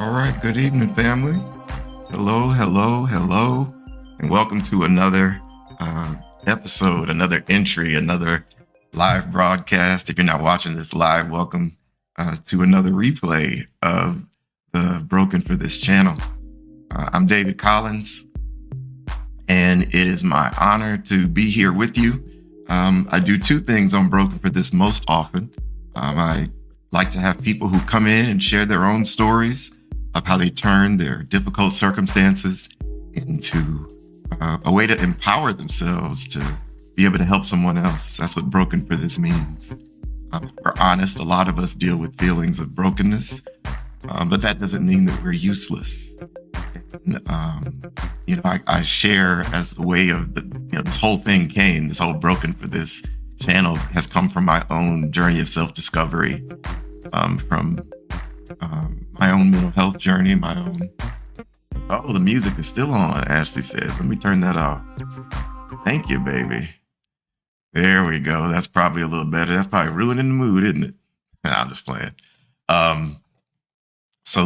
All right, good evening, family. Hello, hello, hello, and welcome to another episode, another entry, another live broadcast. If you're not watching this live, welcome to another replay of the Broken for This channel. I'm David Collins, and it is my honor to be here with you. I do two things on Broken for This most often. I like to have people who come in and share their own stories of how they turn their difficult circumstances into a way to empower themselves to be able to help someone else. That's what Broken for This means. If we're honest, a lot of us deal with feelings of brokenness, but that doesn't mean that we're useless. And, I share as the way of this whole thing came, this whole Broken for This channel has come from my own journey of self-discovery, from my own mental health journey, my own. Oh, the music is still on, Ashley said. Let me turn that off. Thank you, baby. There we go. That's probably a little better. That's probably ruining the mood, isn't it? Nah, I'm just playing. It's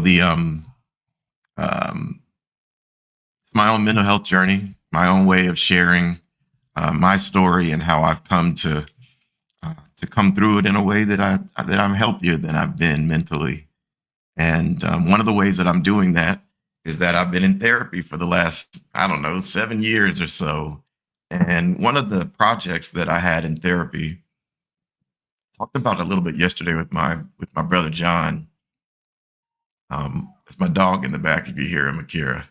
my own mental health journey, my own way of sharing my story and how I've come to come through it in a way that I'm healthier than I've been mentally. And one of the ways that I'm doing that is that I've been in therapy for the last, 7 years or so. And one of the projects that I had in therapy, talked about a little bit yesterday with my brother John. It's my dog in the back if you hear him, Akira.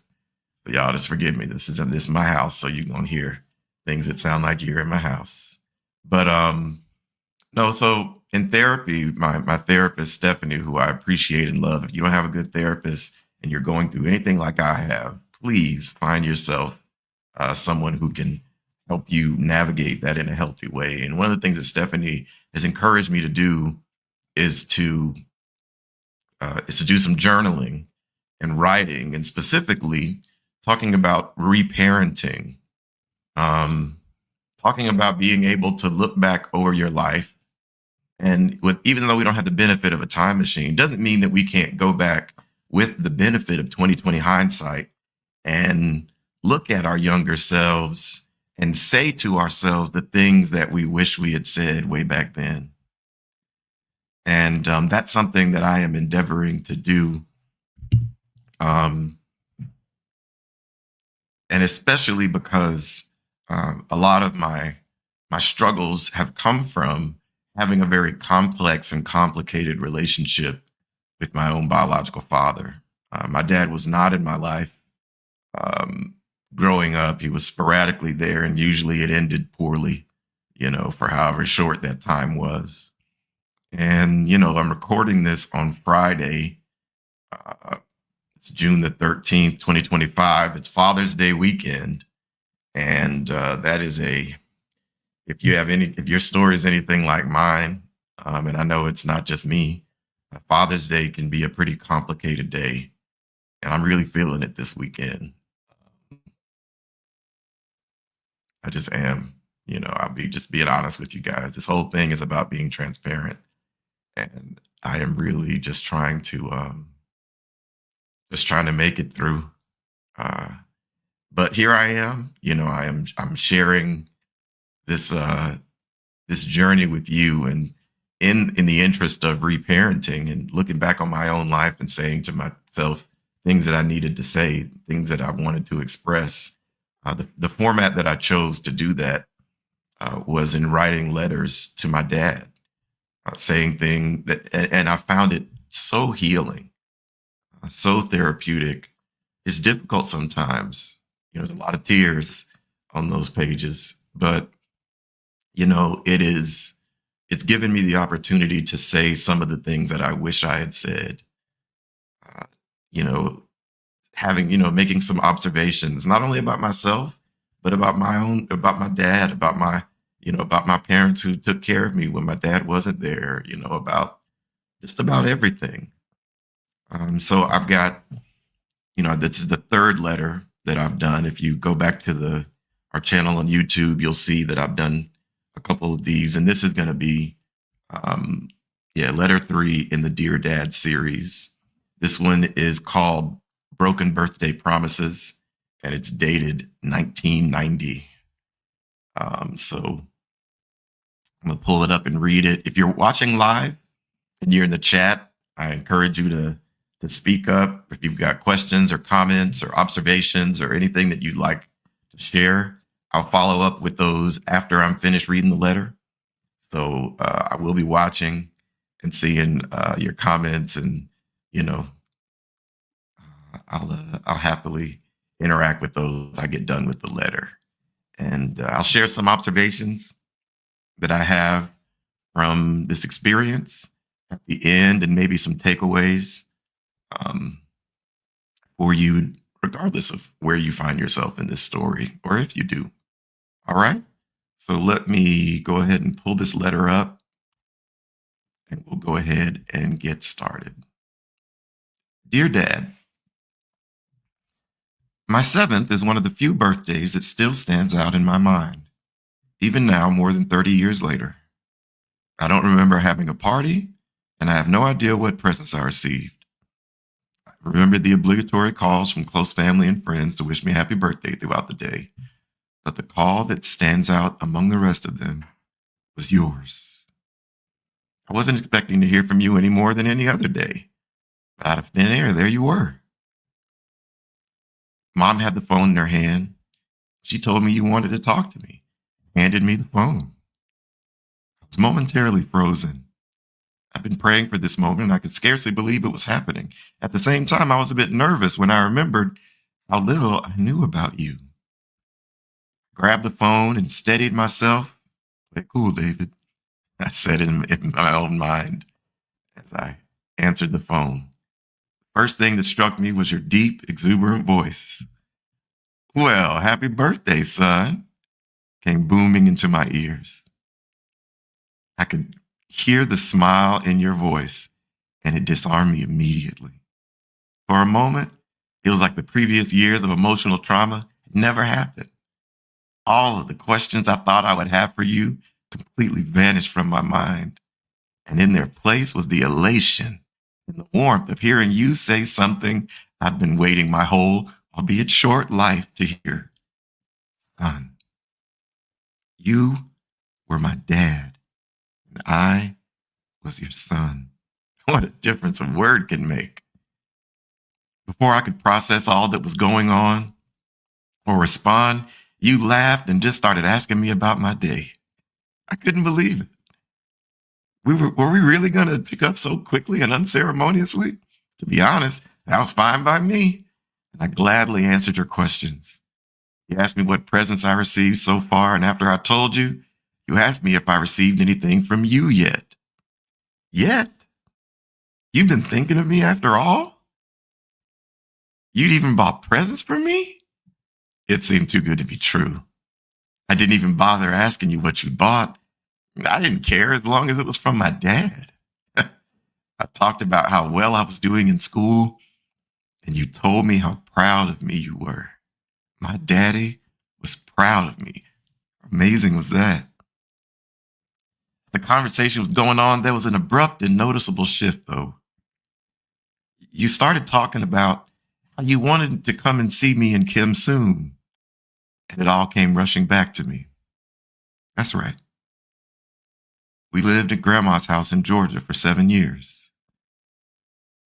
So y'all just forgive me. This is my house, so you're gonna hear things that sound like you're in my house. But no, so in therapy, my therapist, Stephanie, who I appreciate and love, if you don't have a good therapist and you're going through anything like I have, please find yourself someone who can help you navigate that in a healthy way. And one of the things that Stephanie has encouraged me to do is to do some journaling and writing, and specifically talking about reparenting, talking about being able to look back over your life. And even though we don't have the benefit of a time machine, doesn't mean that we can't go back with the benefit of 2020 hindsight and look at our younger selves and say to ourselves the things that we wish we had said way back then. And that's something that I am endeavoring to do. And especially because a lot of my struggles have come from having a very complex and complicated relationship with my own biological father. My dad was not in my life growing up. He was sporadically there, and usually it ended poorly, for however short that time was. And, I'm recording this on Friday. It's June the 13th, 2025. It's Father's Day weekend. And that is if your story is anything like mine, and I know it's not just me, Father's Day can be a pretty complicated day. And I'm really feeling it this weekend. I just am, I'll be just being honest with you guys. This whole thing is about being transparent. And I am really just trying to make it through. But here I am, I'm sharing this journey with you, and in the interest of reparenting and looking back on my own life and saying to myself things that I needed to say, things that I wanted to express. The format that I chose to do that was in writing letters to my dad, saying things and I found it so healing, so therapeutic. It's difficult sometimes. There's a lot of tears on those pages, but it's given me the opportunity to say some of the things that I wish I had said. Making some observations, not only about myself, but about about my dad, about my parents who took care of me when my dad wasn't there, about just about everything. So I've got, this is the third letter that I've done. If you go back to our channel on YouTube, you'll see that I've done a couple of these, and this is going to be, letter 3 in the Dear Dad series. This one is called Broken Birthday Promises, and it's dated 1990. So I'm going to pull it up and read it. If you're watching live and you're in the chat, I encourage you to speak up if you've got questions or comments or observations or anything that you'd like to share. I'll follow up with those after I'm finished reading the letter. So I will be watching and seeing your comments, and I'll happily interact with those as I get done with the letter. And I'll share some observations that I have from this experience at the end, and maybe some takeaways for you, regardless of where you find yourself in this story, or if you do. All right. So let me go ahead and pull this letter up, and we'll go ahead and get started. Dear Dad, my 7th is one of the few birthdays that still stands out in my mind, even now, more than 30 years later. I don't remember having a party, and I have no idea what presents I received. I remember the obligatory calls from close family and friends to wish me happy birthday throughout the day, but the call that stands out among the rest of them was yours. I wasn't expecting to hear from you any more than any other day, but out of thin air, there you were. Mom had the phone in her hand. She told me you wanted to talk to me, handed me the phone. I was momentarily frozen. I've been praying for this moment, and I could scarcely believe it was happening. At the same time, I was a bit nervous when I remembered how little I knew about you. I grabbed the phone and steadied myself. Play cool, David, I said in my own mind as I answered the phone. First thing that struck me was your deep, exuberant voice. Well, happy birthday, son, came booming into my ears. I could hear the smile in your voice, and it disarmed me immediately. For a moment, it was like the previous years of emotional trauma had never happened. All of the questions I thought I would have for you completely vanished from my mind, and in their place was the elation and the warmth of hearing you say something I've been waiting my whole, albeit short, life to hear. Son, you were my dad, and I was your son. What a difference a word can make. Before I could process all that was going on or respond, you laughed and just started asking me about my day. I couldn't believe it. Were we really going to pick up so quickly and unceremoniously? To be honest, that was fine by me, and I gladly answered your questions. You asked me what presents I received so far, and after I told you, you asked me if I received anything from you yet. Yet? You've been thinking of me after all? You'd even bought presents for me? It seemed too good to be true. I didn't even bother asking you what you bought. I didn't care as long as it was from my dad. I talked about how well I was doing in school, and you told me how proud of me you were. My daddy was proud of me. How amazing was that? The conversation was going on. There was an abrupt and noticeable shift, though. You started talking about how you wanted to come and see me and Kim soon, and it all came rushing back to me. That's right. We lived at Grandma's house in Georgia for 7 years.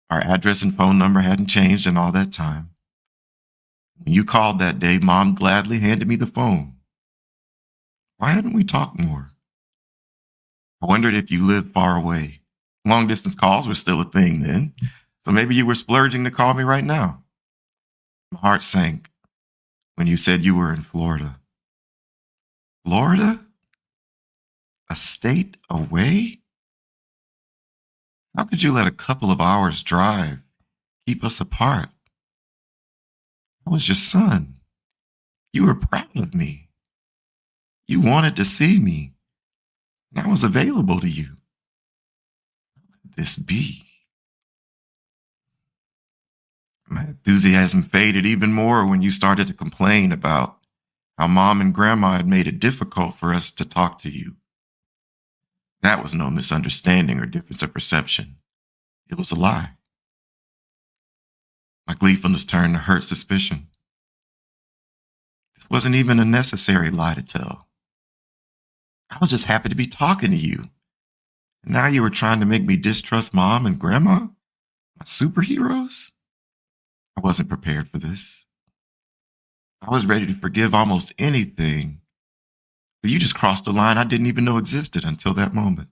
Our address and phone number hadn't changed in all that time. When you called that day, Mom gladly handed me the phone. Why hadn't we talked more? I wondered if you lived far away. Long distance calls were still a thing then, so maybe you were splurging to call me right now. My heart sank when you said you were in Florida. Florida? A state away? How could you let a couple of hours drive keep us apart? I was your son. You were proud of me. You wanted to see me, and I was available to you. How could this be? My enthusiasm faded even more when you started to complain about how Mom and Grandma had made it difficult for us to talk to you. That was no misunderstanding or difference of perception. It was a lie. My gleefulness turned to hurt suspicion. This wasn't even a necessary lie to tell. I was just happy to be talking to you. And now you were trying to make me distrust Mom and Grandma, my superheroes? I wasn't prepared for this. I was ready to forgive almost anything, but you just crossed a line I didn't even know existed until that moment.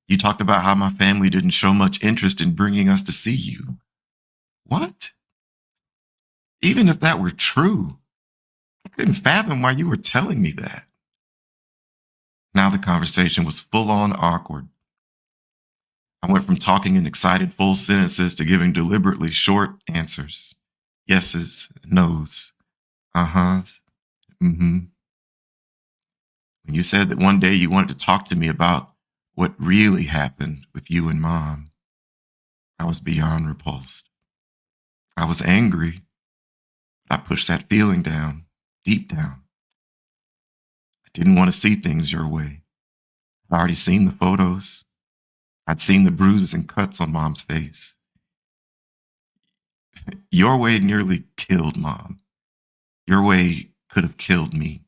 You talked about how my family didn't show much interest in bringing us to see you. What? Even if that were true, I couldn't fathom why you were telling me that. Now the conversation was full on awkward. I went from talking in excited full sentences to giving deliberately short answers. Yeses, nos, uh-huhs, mm-hmm. When you said that one day you wanted to talk to me about what really happened with you and Mom, I was beyond repulsed. I was angry, but I pushed that feeling down, deep down. I didn't want to see things your way. I'd already seen the photos. I'd seen the bruises and cuts on Mom's face. Your way nearly killed Mom. Your way could have killed me.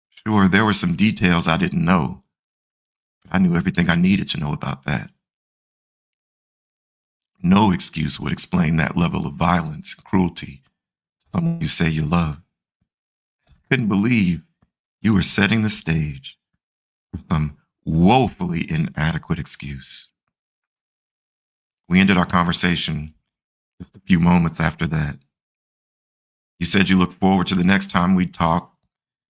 Sure, there were some details I didn't know, but I knew everything I needed to know about that. No excuse would explain that level of violence and cruelty to someone you say you love. I couldn't believe you were setting the stage for some woefully inadequate excuse. We ended our conversation just a few moments after that. You said you looked forward to the next time we'd talk,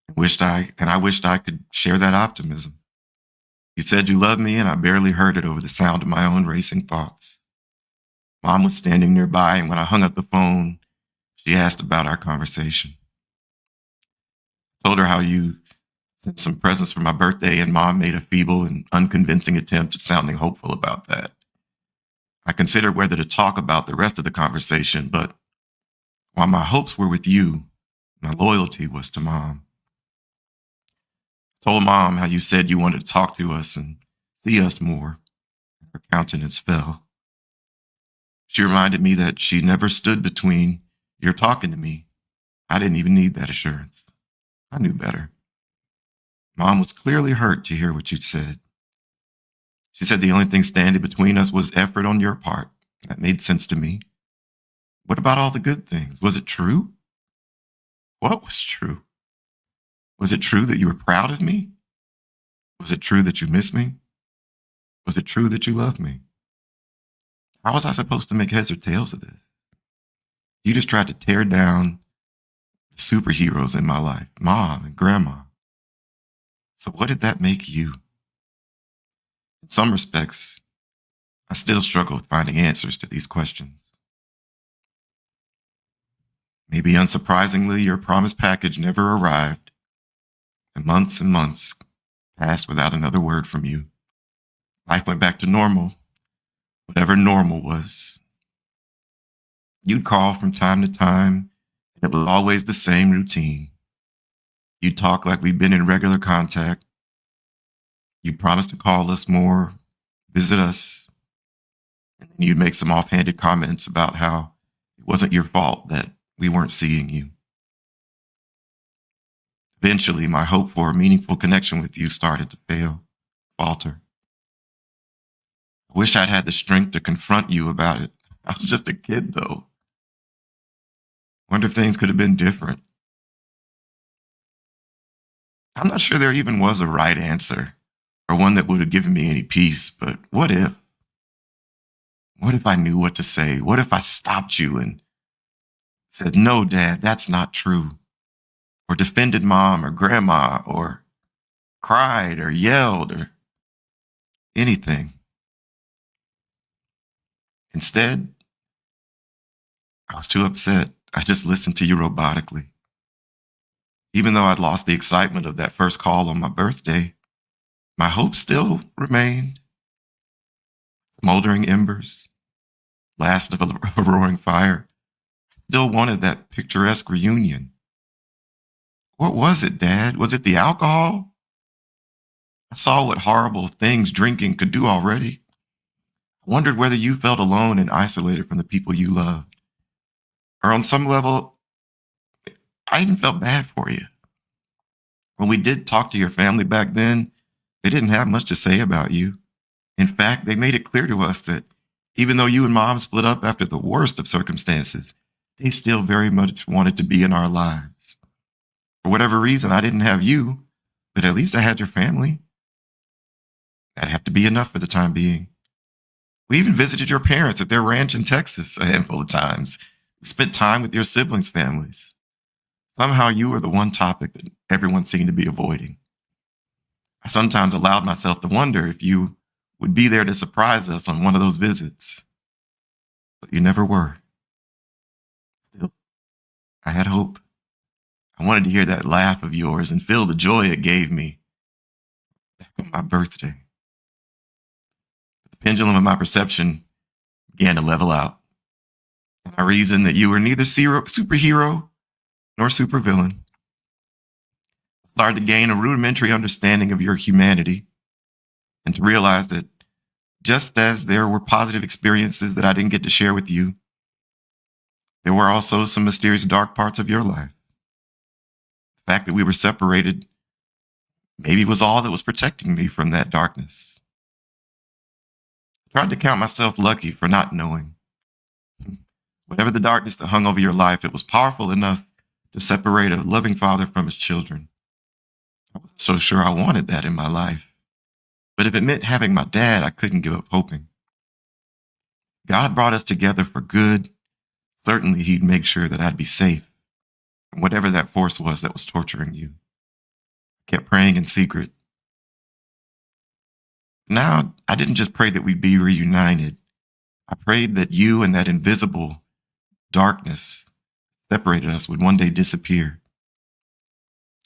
and I wished I could share that optimism. You said you loved me, and I barely heard it over the sound of my own racing thoughts. Mom was standing nearby, and when I hung up the phone, she asked about our conversation. I told her how you sent some presents for my birthday, and Mom made a feeble and unconvincing attempt at sounding hopeful about that. I considered whether to talk about the rest of the conversation, but while my hopes were with you, my loyalty was to Mom. I told Mom how you said you wanted to talk to us and see us more. Her countenance fell. She reminded me that she never stood between your talking to me. I didn't even need that assurance. I knew better. Mom was clearly hurt to hear what you'd said. She said the only thing standing between us was effort on your part. That made sense to me. What about all the good things? Was it true? What was true? Was it true that you were proud of me? Was it true that you miss me? Was it true that you love me? How was I supposed to make heads or tails of this? You just tried to tear down the superheroes in my life, Mom and Grandma. So what did that make you? In some respects, I still struggle with finding answers to these questions. Maybe unsurprisingly, your promised package never arrived, and months passed without another word from you. Life went back to normal, whatever normal was. You'd call from time to time, and it was always the same routine. You'd talk like we'd been in regular contact. You'd promise to call us more, visit us, and then you'd make some offhanded comments about how it wasn't your fault that we weren't seeing you. Eventually, my hope for a meaningful connection with you started to falter. I wish I'd had the strength to confront you about it. I was just a kid, though. Wonder if things could have been different. I'm not sure there even was a right answer or one that would have given me any peace, but what if? What if I knew what to say? What if I stopped you and said, no, Dad, that's not true? Or defended Mom or Grandma or cried or yelled or anything. Instead, I was too upset. I just listened to you robotically. Even though I'd lost the excitement of that first call on my birthday, my hope still remained. Smoldering embers, last of a roaring fire. I still wanted that picturesque reunion. What was it, Dad? Was it the alcohol? I saw what horrible things drinking could do already. I wondered whether you felt alone and isolated from the people you loved. Or on some level, I even felt bad for you. When we did talk to your family back then, they didn't have much to say about you. In fact, they made it clear to us that even though you and mom split up after the worst of circumstances, they still very much wanted to be in our lives. For whatever reason, I didn't have you, but at least I had your family. That'd have to be enough for the time being. We even visited your parents at their ranch in Texas a handful of times. We spent time with your siblings' families. Somehow you were the one topic that everyone seemed to be avoiding. I sometimes allowed myself to wonder if you would be there to surprise us on one of those visits, but you never were. Still, I had hope. I wanted to hear that laugh of yours and feel the joy it gave me back on my birthday. The pendulum of my perception began to level out, and I reasoned that you were neither superhero nor supervillain. I started to gain a rudimentary understanding of your humanity and to realize that just as there were positive experiences that I didn't get to share with you, there were also some mysterious dark parts of your life. The fact that we were separated maybe was all that was protecting me from that darkness. I tried to count myself lucky for not knowing. Whatever the darkness that hung over your life, it was powerful enough to separate a loving father from his children. I wasn't so sure I wanted that in my life. But if it meant having my dad, I couldn't give up hoping. God brought us together for good. Certainly, he'd make sure that I'd be safe from whatever that force was that was torturing you. I kept praying in secret. Now, I didn't just pray that we'd be reunited. I prayed that you and that invisible darkness separated us would one day disappear.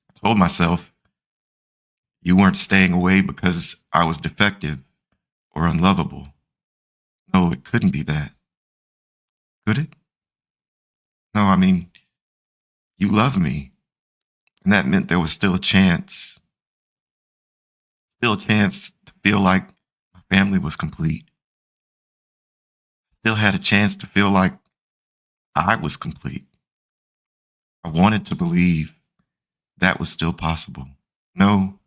I told myself you weren't staying away because I was defective or unlovable. No, it couldn't be that. Could it? No, I mean, you love me. And that meant there was still a chance to feel like my family was complete. Still had a chance to feel like I was complete. I wanted to believe that was still possible. No,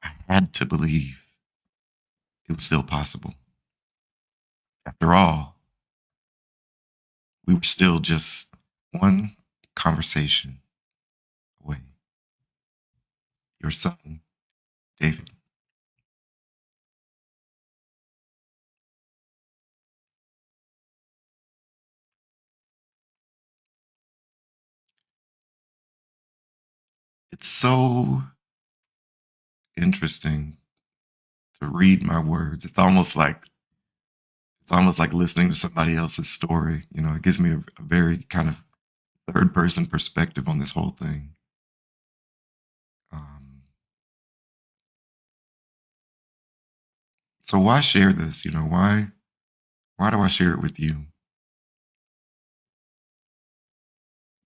I had to believe it was still possible. After all, we were still just one conversation away. Your son, David. It's so interesting to read my words. It's almost like listening to somebody else's story. You know, it gives me a very kind of third person perspective on this whole thing. Um, so why share this? You know, why do I share it with you?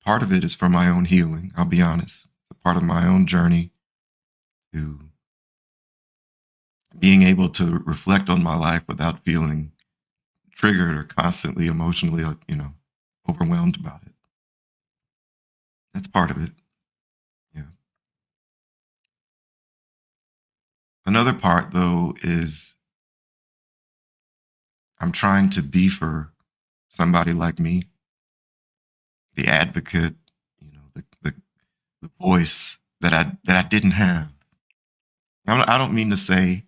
Part of it is for my own healing. I'll be honest. It's a part of my own journey to being able to reflect on my life without feeling triggered or constantly emotionally, overwhelmed about it. That's part of it. Yeah. Another part, though, is I'm trying to be for somebody like me, the advocate, the voice that I didn't have. I don't mean to say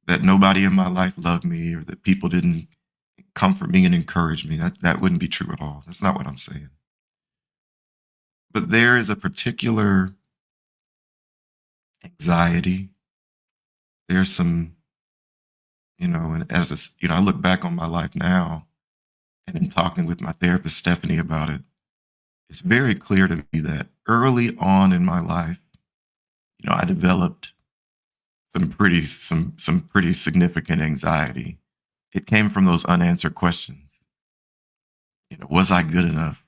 that nobody in my life loved me or that people didn't comfort me and encourage me. That wouldn't be true at all. That's not what I'm saying. But there is a particular anxiety. There's some, and I look back on my life now and in talking with my therapist, Stephanie, about it, it's very clear to me that early on in my life, I developed some pretty significant anxiety. It came from those unanswered questions. Was I good enough?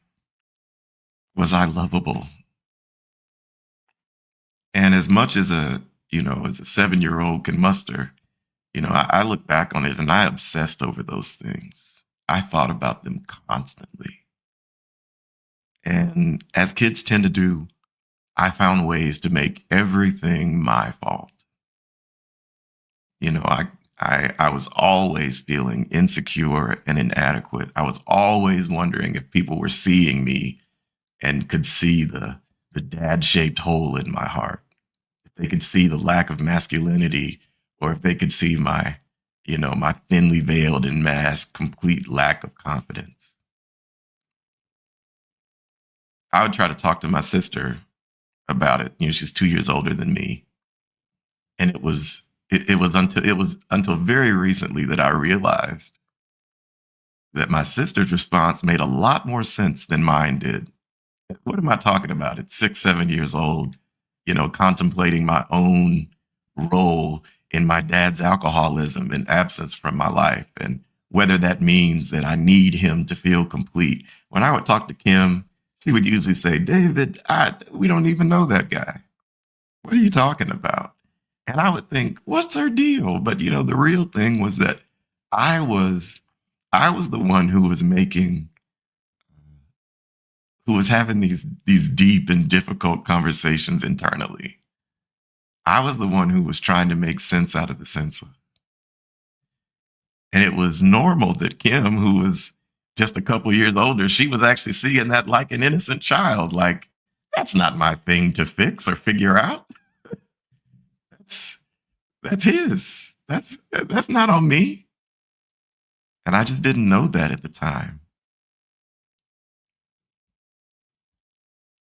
Was I lovable? And as much as a 7-year-old can muster, I look back on it and I obsessed over those things. I thought about them constantly. And as kids tend to do, I found ways to make everything my fault. I was always feeling insecure and inadequate. I was always wondering if people were seeing me and could see the dad shaped hole in my heart. If they could see the lack of masculinity, or if they could see my thinly veiled and masked complete lack of confidence. I would try to talk to my sister about it. She's 2 years older than me. And it was until very recently that I realized that my sister's response made a lot more sense than mine did. What am I talking about? At 6, 7 years old, contemplating my own role in my dad's alcoholism and absence from my life, and whether that means that I need him to feel complete. When I would talk to Kim, she would usually say, David, we don't even know that guy. What are you talking about? And I would think, what's her deal? But the real thing was that I was I was the one who was having these deep and difficult conversations internally. I was the one who was trying to make sense out of the senseless. And it was normal that Kim, who was just a couple years older, she was actually seeing that like an innocent child. Like, that's not my thing to fix or figure out. That's that's his. That's not on me. And I just didn't know that at the time.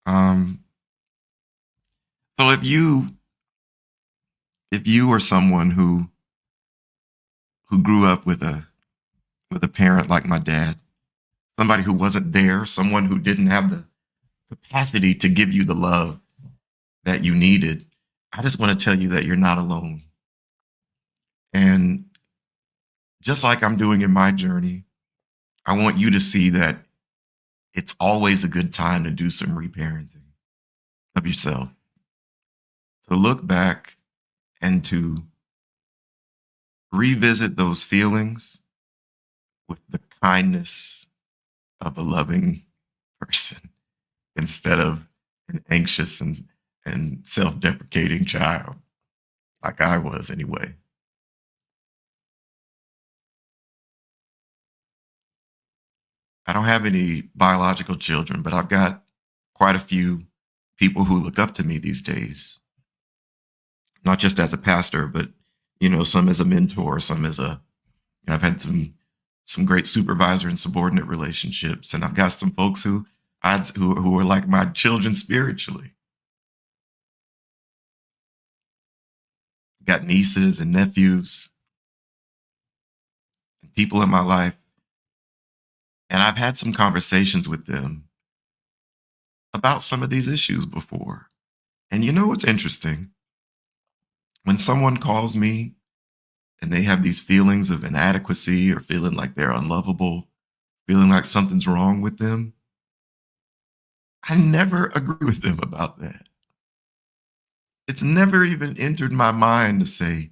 Um, so if you are someone who grew up with a parent like my dad, somebody who wasn't there, someone who didn't have the capacity to give you the love that you needed, I just want to tell you that you're not alone. And just like I'm doing in my journey, I want you to see that it's always a good time to do some reparenting of yourself, to look back and to revisit those feelings with the kindness of a loving person instead of an anxious and self deprecating child, like I was anyway. I don't have any biological children, but I've got quite a few people who look up to me these days, not just as a pastor, but some as a mentor, some as I've had some great supervisor and subordinate relationships, and I've got some folks who are like my children spiritually. Got nieces and nephews and people in my life, and I've had some conversations with them about some of these issues before. And you know what's interesting? When someone calls me and they have these feelings of inadequacy or feeling like they're unlovable, feeling like something's wrong with them, I never agree with them about that. It's never even entered my mind to say,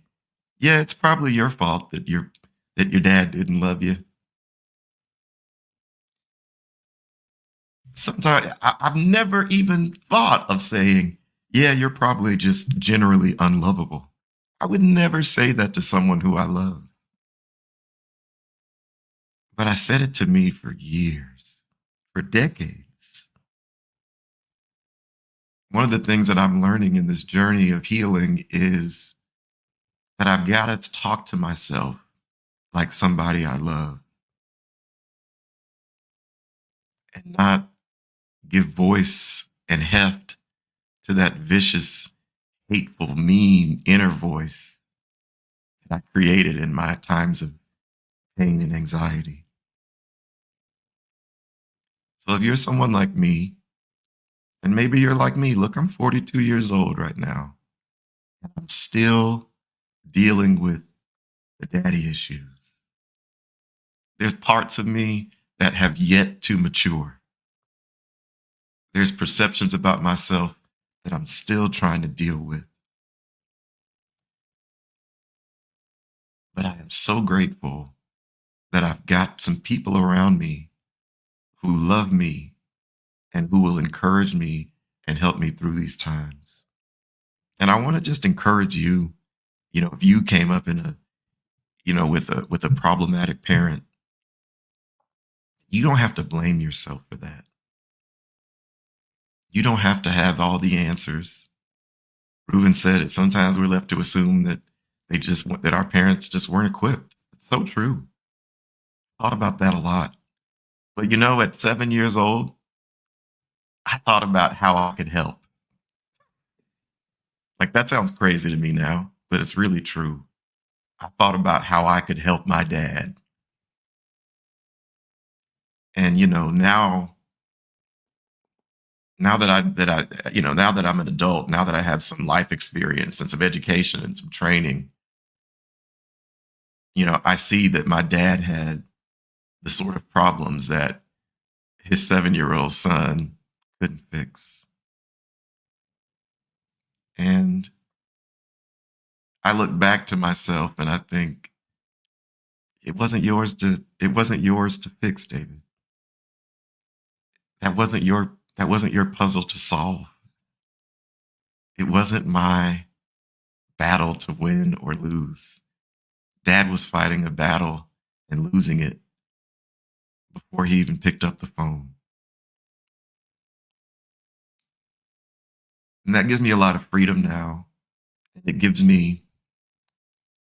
yeah, it's probably your fault that your dad didn't love you. Sometimes I've never even thought of saying, yeah, you're probably just generally unlovable. I would never say that to someone who I love. But I said it to me for years, for decades. One of the things that I'm learning in this journey of healing is that I've got to talk to myself like somebody I love and not give voice and heft to that vicious, hateful, mean inner voice that I created in my times of pain and anxiety. So if you're someone like me, and maybe you're like me, look, I'm 42 years old right now, and I'm still dealing with the daddy issues. There's parts of me that have yet to mature. There's perceptions about myself that I'm still trying to deal with. But I am so grateful that I've got some people around me who love me and who will encourage me and help me through these times. And I want to just encourage you, if you came up in a, with a problematic parent, you don't have to blame yourself for that. You don't have to have all the answers. Reuben said it. Sometimes we're left to assume that that our parents just weren't equipped. It's so true. Thought about that a lot. But at 7 years old, I thought about how I could help. Like that sounds crazy to me now, but it's really true. I thought about how I could help my dad. And now that I'm an adult, now that I have some life experience and some education and some training, I see that my dad had the sort of problems that his 7-year-old son couldn't fix. And I look back to myself and I think it wasn't yours to fix, David. That wasn't your puzzle to solve. It wasn't my battle to win or lose. Dad was fighting a battle and losing it before he even picked up the phone. And that gives me a lot of freedom now. And it gives me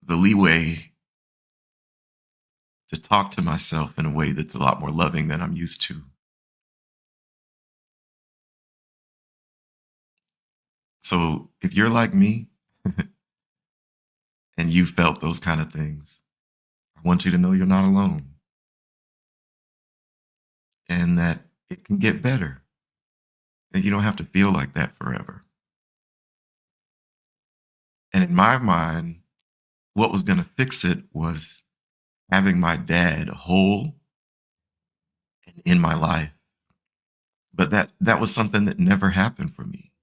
the leeway to talk to myself in a way that's a lot more loving than I'm used to. So if you're like me and you felt those kind of things, I want you to know you're not alone and that it can get better. And you don't have to feel like that forever. And in my mind, what was going to fix it was having my dad whole and in my life. But that was something that never happened for me.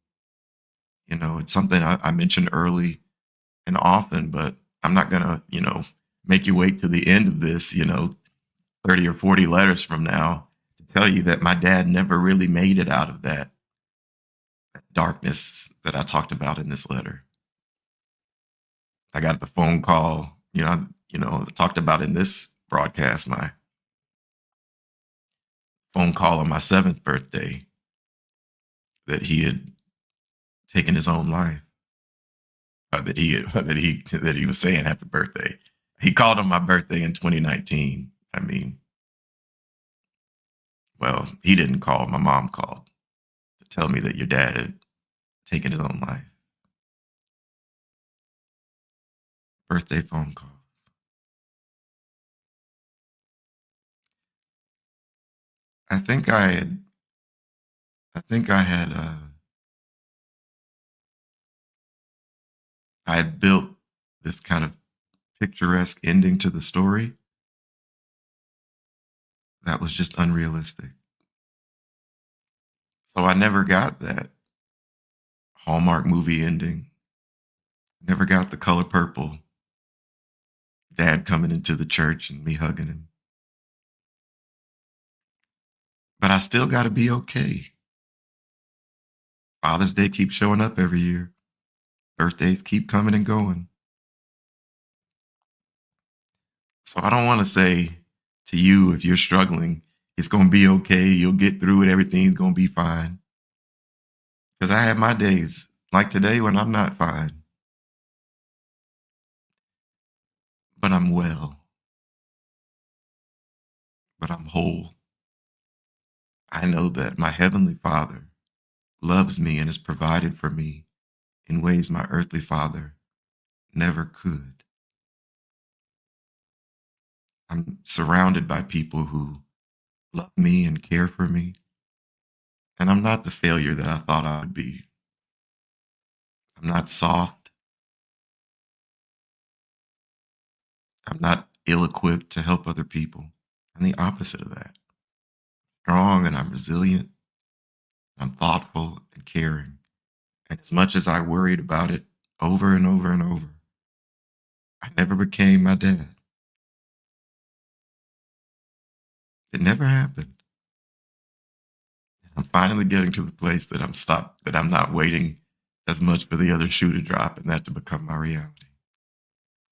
It's something I mentioned early and often, but I'm not going to, make you wait to the end of this, 30 or 40 letters from now to tell you that my dad never really made it out of that darkness that I talked about in this letter. I got the phone call, I talked about in this broadcast, my phone call on my 7th birthday that he had taken his own life. That he was saying happy birthday. He called on my birthday in 2019. I mean, well, he didn't call. My mom called to tell me that your dad had taken his own life. Birthday phone calls. I think I had. I think I had. I had built this kind of picturesque ending to the story that was just unrealistic. So I never got that Hallmark movie ending. Never got the color purple. Dad coming into the church and me hugging him. But I still got to be okay. Father's Day keeps showing up every year. Birthdays keep coming and going. So I don't want to say to you, if you're struggling, it's going to be okay. You'll get through it. Everything's going to be fine. Because I have my days like today when I'm not fine. But I'm well. But I'm whole. I know that my Heavenly Father loves me and has provided for me in ways my earthly father never could. I'm surrounded by people who love me and care for me. And I'm not the failure that I thought I would be. I'm not soft. I'm not ill equipped to help other people. I'm the opposite of that. Strong and I'm resilient. I'm thoughtful and caring. And as much as I worried about it over and over and over, I never became my dad. It never happened. I'm finally getting to the place that I'm not waiting as much for the other shoe to drop and that to become my reality.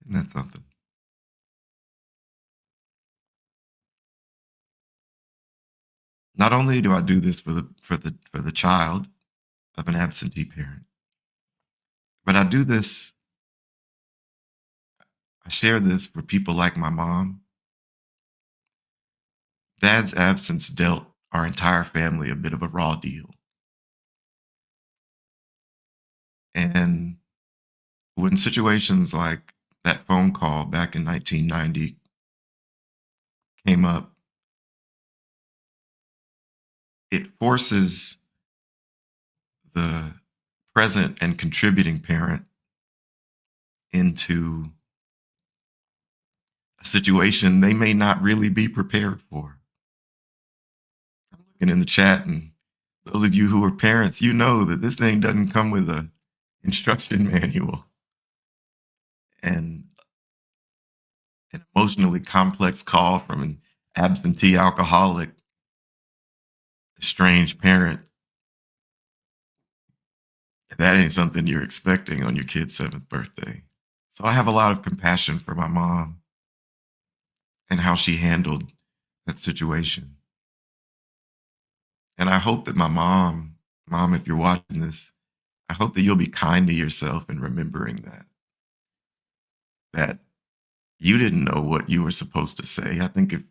Isn't that something? Not only do I do this for the child of an absentee parent, but I share this for people like my mom. Dad's absence dealt our entire family a bit of a raw deal. And when situations like that phone call back in 1990 came up, it forces the present and contributing parent into a situation they may not really be prepared for. I'm looking in the chat, and those of you who are parents, you know that this thing doesn't come with a instruction manual. And an emotionally complex call from an absentee alcoholic, estranged parent, that ain't something you're expecting on your kid's 7th birthday. So I have a lot of compassion for my mom and how she handled that situation. And I hope that mom, if you're watching this, I hope that you'll be kind to yourself in remembering that you didn't know what you were supposed to say. I think if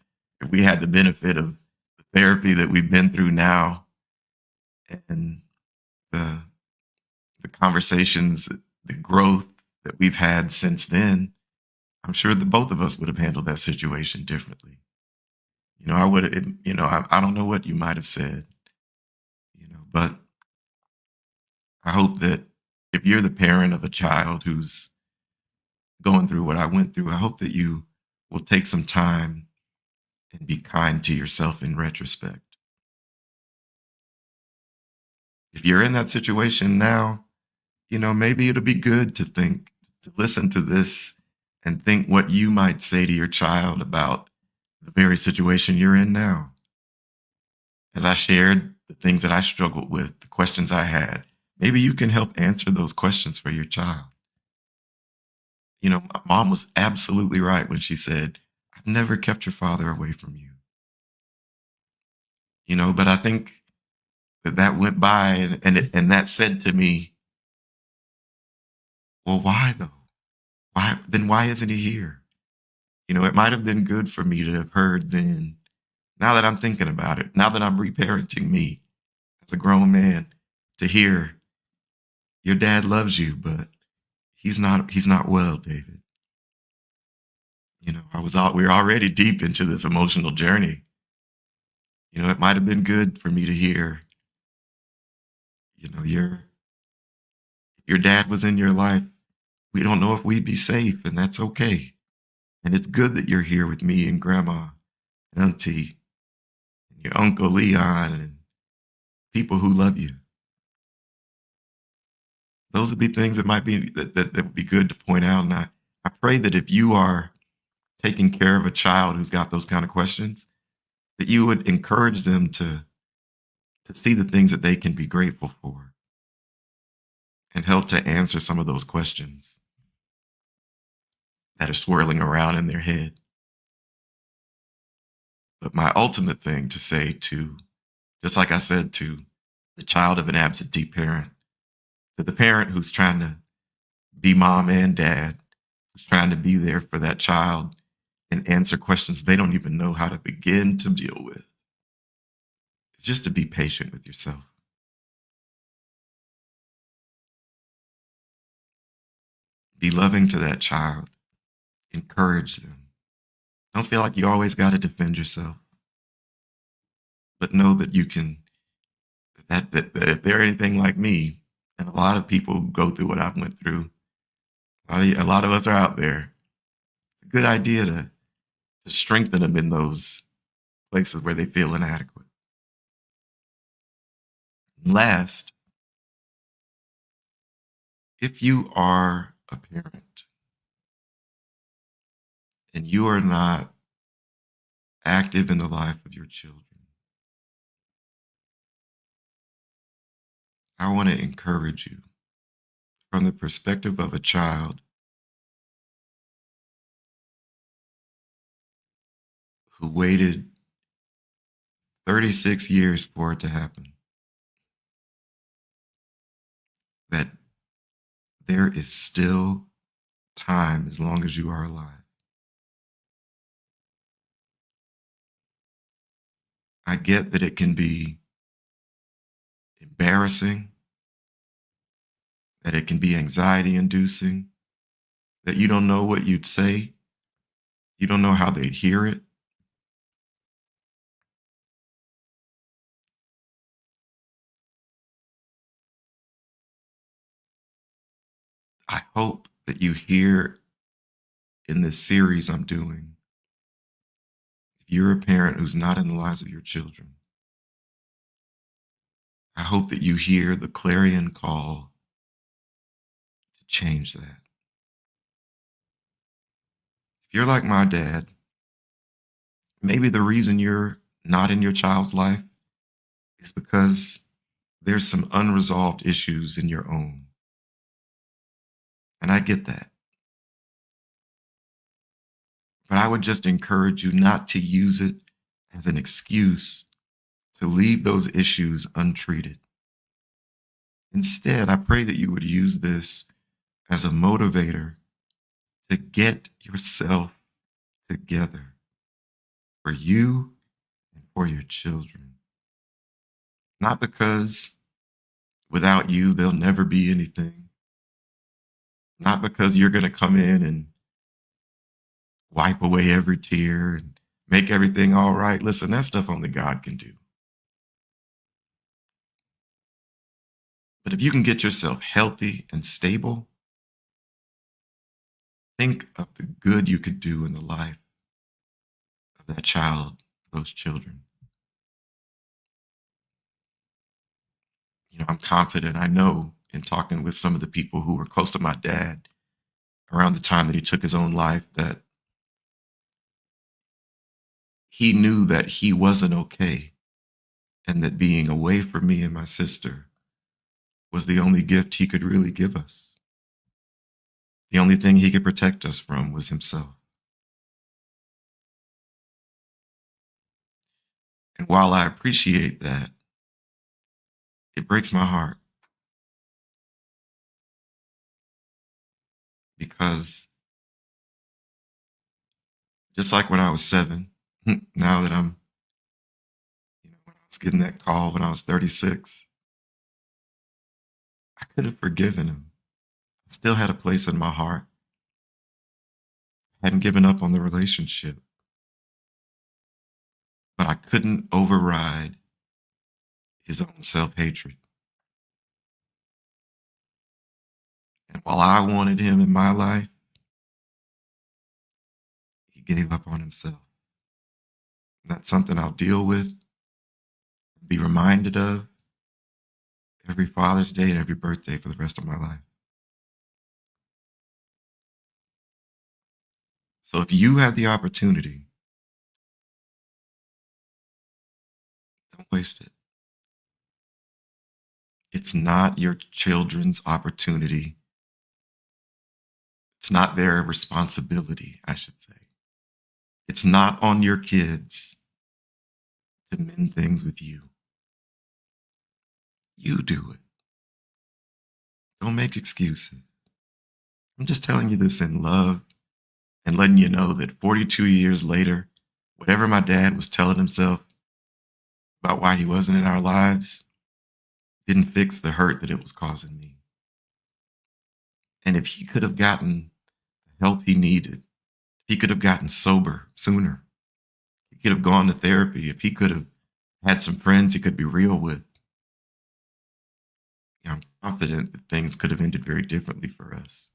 we had the benefit of the therapy that we've been through now and the the conversations, the growth that we've had since then, I'm sure that both of us would have handled that situation differently. I would have, I don't know what you might have said, but I hope that if you're the parent of a child who's going through what I went through, I hope that you will take some time and be kind to yourself in retrospect. If you're in that situation now, maybe it'll be good to listen to this and think what you might say to your child about the very situation you're in now. As I shared the things that I struggled with, the questions I had, maybe you can help answer those questions for your child. My mom was absolutely right when she said, I've never kept your father away from you. But I think that went by and that said to me, well, why though? Why isn't he here? It might have been good for me to have heard then. Now that I'm thinking about it, now that I'm reparenting me as a grown man, to hear your dad loves you, but he's not well, David. We were already deep into this emotional journey. It might have been good for me to hear, your if your dad was in your life, we don't know if we'd be safe, and that's okay. And it's good that you're here with me and grandma and auntie and your uncle Leon and people who love you. Those would be things that might be that would be good to point out. And I pray that if you are taking care of a child who's got those kind of questions, that you would encourage them to see the things that they can be grateful for and help to answer some of those questions that are swirling around in their head. But my ultimate thing to say to, just like I said, to the child of an absentee parent, to the parent who's trying to be mom and dad, who's trying to be there for that child and answer questions they don't even know how to begin to deal with, it's just to be patient with yourself. Be loving to that child. Encourage them. Don't feel like you always got to defend yourself, but know that you can, that if they're anything like me, and a lot of people who go through what I've went through, a lot of us are out there. It's a good idea to strengthen them in those places where they feel inadequate. Last, if you are a parent and you are not active in the life of your children, I want to encourage you from the perspective of a child who waited 36 years for it to happen, that there is still time as long as you are alive. I get that it can be embarrassing, that it can be anxiety inducing, that you don't know what you'd say, you don't know how they'd hear it. I hope that you hear in this series I'm doing, if you're a parent who's not in the lives of your children, I hope that you hear the clarion call to change that. If you're like my dad, maybe the reason you're not in your child's life is because there's some unresolved issues in your own. And I get that. But I would just encourage you not to use it as an excuse to leave those issues untreated. Instead, I pray that you would use this as a motivator to get yourself together for you and for your children. Not because without you, there'll never be anything. Not because you're going to come in and wipe away every tear and make everything all right. Listen, that stuff only God can do. But if you can get yourself healthy and stable, think of the good you could do in the life of that child, those children. I'm confident, I know in talking with some of the people who were close to my dad around the time that he took his own life, that he knew that he wasn't okay and that being away from me and my sister was the only gift he could really give us. The only thing he could protect us from was himself. And while I appreciate that, it breaks my heart because just like when I was 7, now that when I was getting that call when I was 36, I could have forgiven him. I still had a place in my heart. I hadn't given up on the relationship, but I couldn't override his own self-hatred. And while I wanted him in my life, he gave up on himself. And that's something I'll deal with, be reminded of every Father's Day and every birthday for the rest of my life. So if you have the opportunity, don't waste it. It's not your children's opportunity. It's not their responsibility, I should say. It's not on your kids to mend things with you. You do it. Don't make excuses. I'm just telling you this in love and letting you know that 42 years later, whatever my dad was telling himself about why he wasn't in our lives didn't fix the hurt that it was causing me. And if he could have gotten the help he needed, if he could have gotten sober sooner, he could have gone to therapy, if he could have had some friends he could be real with, I'm confident that things could have ended very differently for us.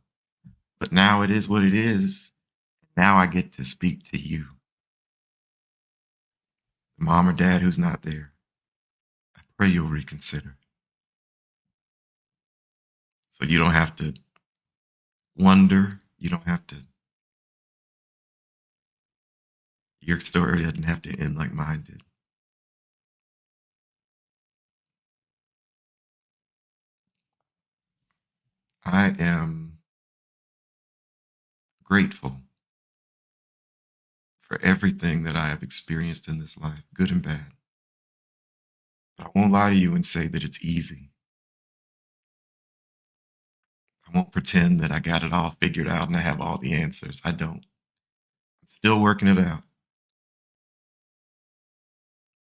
But now it is what it is. Now I get to speak to you, the mom or dad who's not there. I pray you'll reconsider so you don't have to wonder. You don't have to Your story doesn't have to end like mine did. I am grateful for everything that I have experienced in this life, good and bad. But I won't lie to you and say that it's easy. I won't pretend that I got it all figured out and I have all the answers. I don't. I'm still working it out,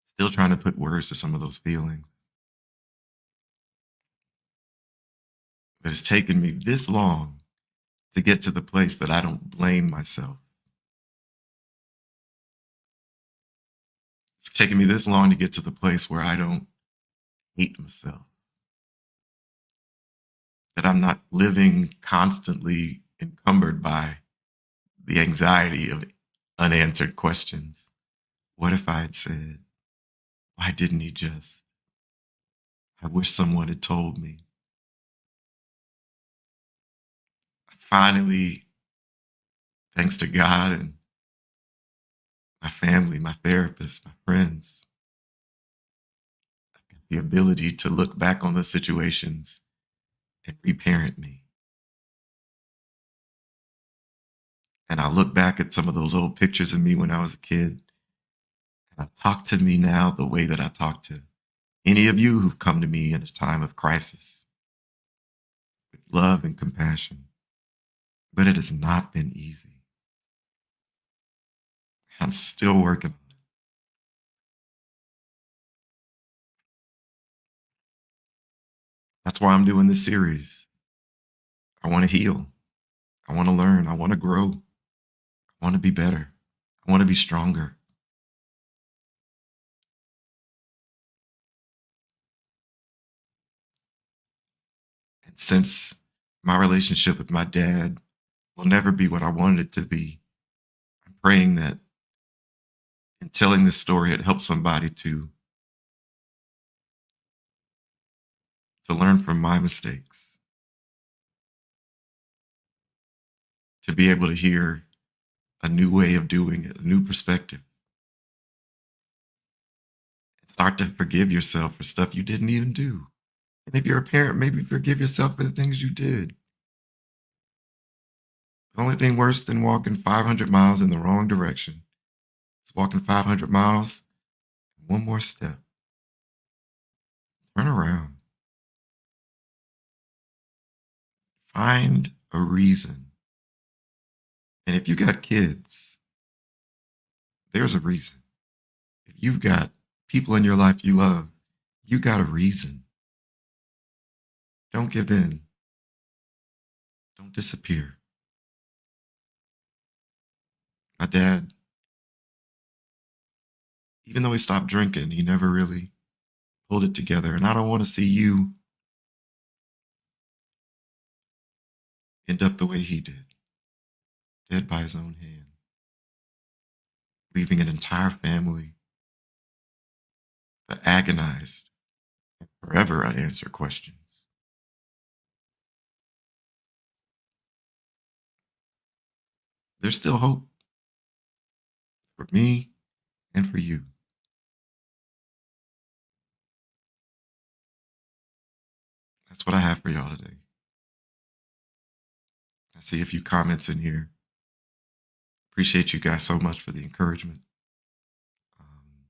still trying to put words to some of those feelings. But it's taken me this long to get to the place that I don't blame myself. It's taken me this long to get to the place where I don't hate myself, that I'm not living constantly encumbered by the anxiety of unanswered questions. What if I had said, why didn't he just? I wish someone had told me. Finally, thanks to God and my family, my therapist, my friends, I've got the ability to look back on the situations and reparent me. And I look back at some of those old pictures of me when I was a kid, and I talk to me now the way that I talk to any of you who've come to me in a time of crisis with love and compassion. But it has not been easy. I'm still working on it. That's why I'm doing this series. I want to heal. I want to learn. I want to grow. I want to be better. I want to be stronger. And since my relationship with my dad will never be what I wanted it to be, I'm praying that in telling this story, it helps somebody to learn from my mistakes, to be able to hear a new way of doing it, a new perspective, and start to forgive yourself for stuff you didn't even do. And if you're a parent, maybe forgive yourself for the things you did. The only thing worse than walking 500 miles in the wrong direction is walking 500 miles, one more step. Turn around. Find a reason. And if you got kids, there's a reason. If you've got people in your life you love, you got a reason. Don't give in. Don't disappear. My dad, even though he stopped drinking, he never really pulled it together. And I don't want to see you end up the way he did, dead by his own hand, leaving an entire family that agonized and forever unanswered questions. There's still hope for me and for you. That's what I have for y'all today. I see a few comments in here. Appreciate you guys so much for the encouragement. Um,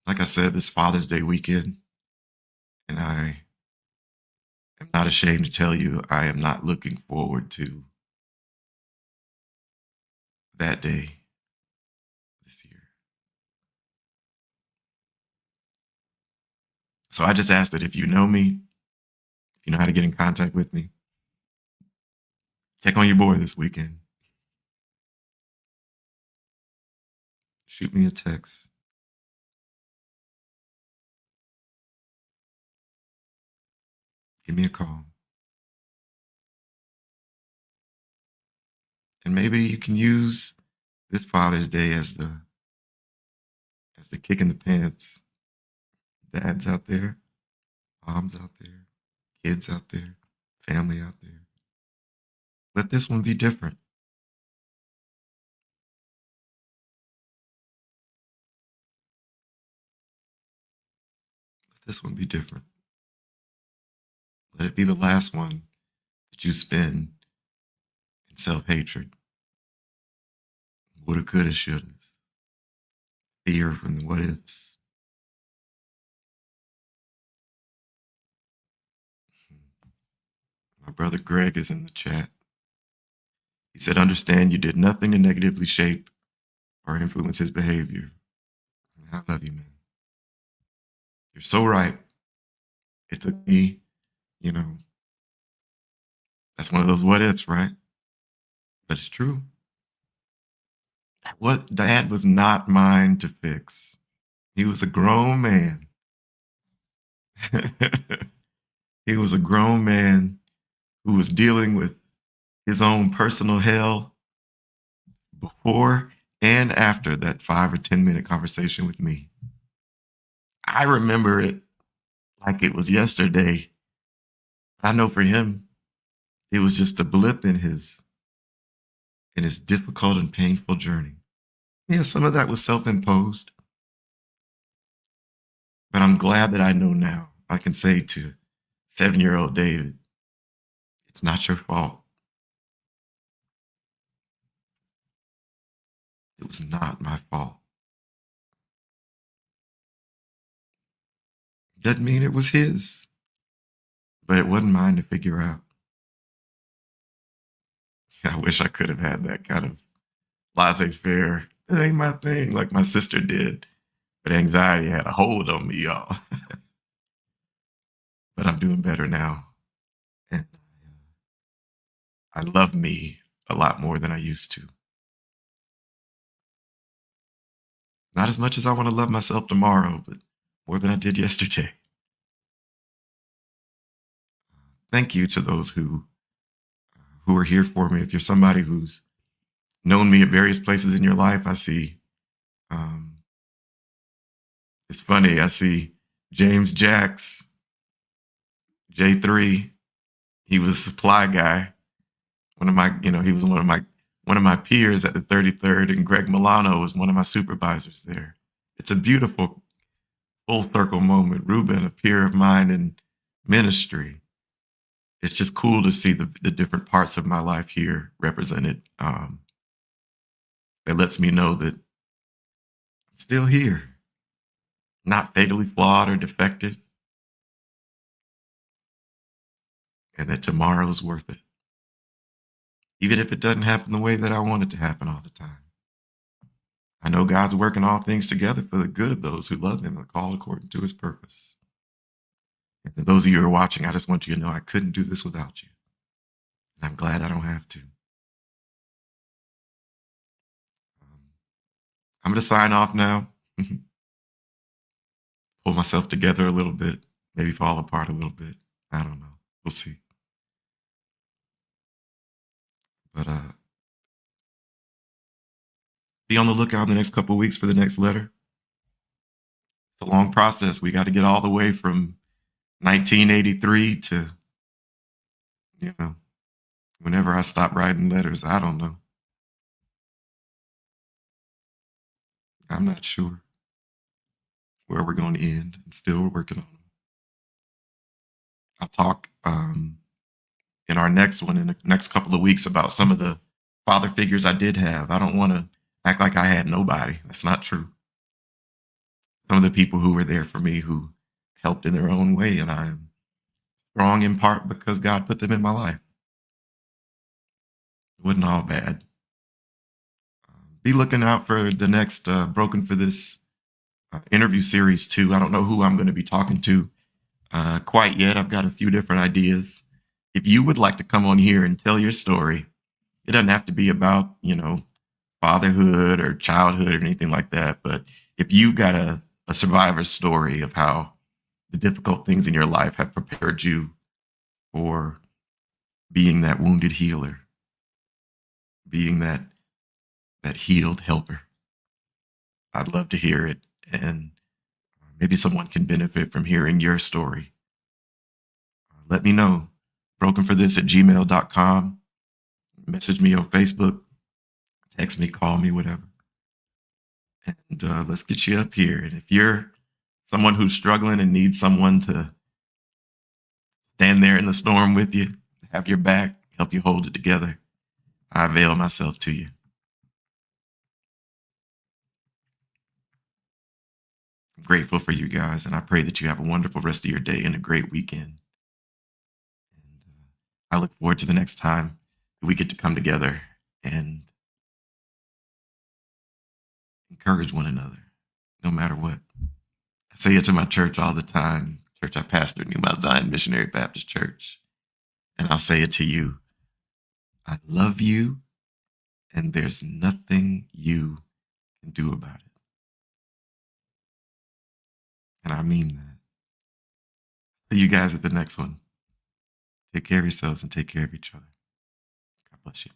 like I said, this Father's Day weekend, and I am not ashamed to tell you I am not looking forward to that day this year. So I just ask that if you know me, if you know how to get in contact with me, check on your boy this weekend. Shoot me a text. Give me a call. And maybe you can use this Father's Day as the kick in the pants. Dads out there, moms out there, kids out there, family out there. Let this one be different. this one be different. Let it be the last one that you spend in self-hatred. Woulda, coulda, shouldas. Fear from the what ifs. My brother Greg is in the chat. He said, understand you did nothing to negatively shape or influence his behavior. I love you, man. You're so right. It took me, you know, that's one of those what ifs, right? But it's true. What dad was not mine to fix. He was a grown man. He was a grown man who was dealing with his own personal hell before and after that 5 or 10 minute conversation with me. I remember it like it was yesterday. I know for him, it was just a blip in his difficult and painful journey. Yeah, some of that was self-imposed. But I'm glad that I know now. I can say to 7-year-old David, it's not your fault. It was not my fault. Doesn't mean it was his, but it wasn't mine to figure out. I wish I could have had that kind of laissez-faire. It ain't my thing, like my sister did. But anxiety had a hold on me, y'all. But I'm doing better now. And I love me a lot more than I used to. Not as much as I want to love myself tomorrow, but more than I did yesterday. Thank you to those who are here for me. If you're somebody who's known me at various places in your life, I see. It's funny. I see James Jacks, J3. He was a supply guy. He was one of my peers at the 33rd, and Greg Milano was one of my supervisors there. It's a beautiful full circle moment. Ruben, a peer of mine in ministry. It's just cool to see the different parts of my life here represented. It lets me know that I'm still here, not fatally flawed or defective, and that tomorrow's worth it. Even if it doesn't happen the way that I want it to happen all the time. I know God's working all things together for the good of those who love him and are called according to his purpose. And for those of you who are watching, I just want you to know I couldn't do this without you. And I'm glad I don't have to. I'm going to sign off now. Pull myself together a little bit. Maybe fall apart a little bit. I don't know. We'll see. But be on the lookout in the next couple of weeks for the next letter. It's a long process. We got to get all the way from 1983 to, whenever I stop writing letters. I don't know. I'm not sure where we're going to end. I'm still working on them. I'll talk in our next one in the next couple of weeks about some of the father figures I did have. I don't want to act like I had nobody. That's not true. Some of the people who were there for me who helped in their own way, and I'm strong in part because God put them in my life. It wasn't all bad. Be looking out for the next Broken for This interview series too. I don't know who I'm going to be talking to quite yet. I've got a few different ideas. If you would like to come on here and tell your story, it doesn't have to be about, fatherhood or childhood or anything like that. But if you've got a survivor's story of how the difficult things in your life have prepared you for being that wounded healer, being that healed helper, I'd love to hear it. And maybe someone can benefit from hearing your story. Let me know. brokenforthis@gmail.com. Message me on Facebook. Text me, call me, whatever. And let's get you up here. And if you're someone who's struggling and needs someone to stand there in the storm with you, have your back, help you hold it together, I avail myself to you. I'm grateful for you guys, and I pray that you have a wonderful rest of your day and a great weekend. And I look forward to the next time that we get to come together and encourage one another, no matter what. I say it to my church all the time, church I pastor, New Mount Zion Missionary Baptist Church. And I'll say it to you. I love you, and there's nothing you can do about it. And I mean that. See you guys at the next one. Take care of yourselves and take care of each other. God bless you.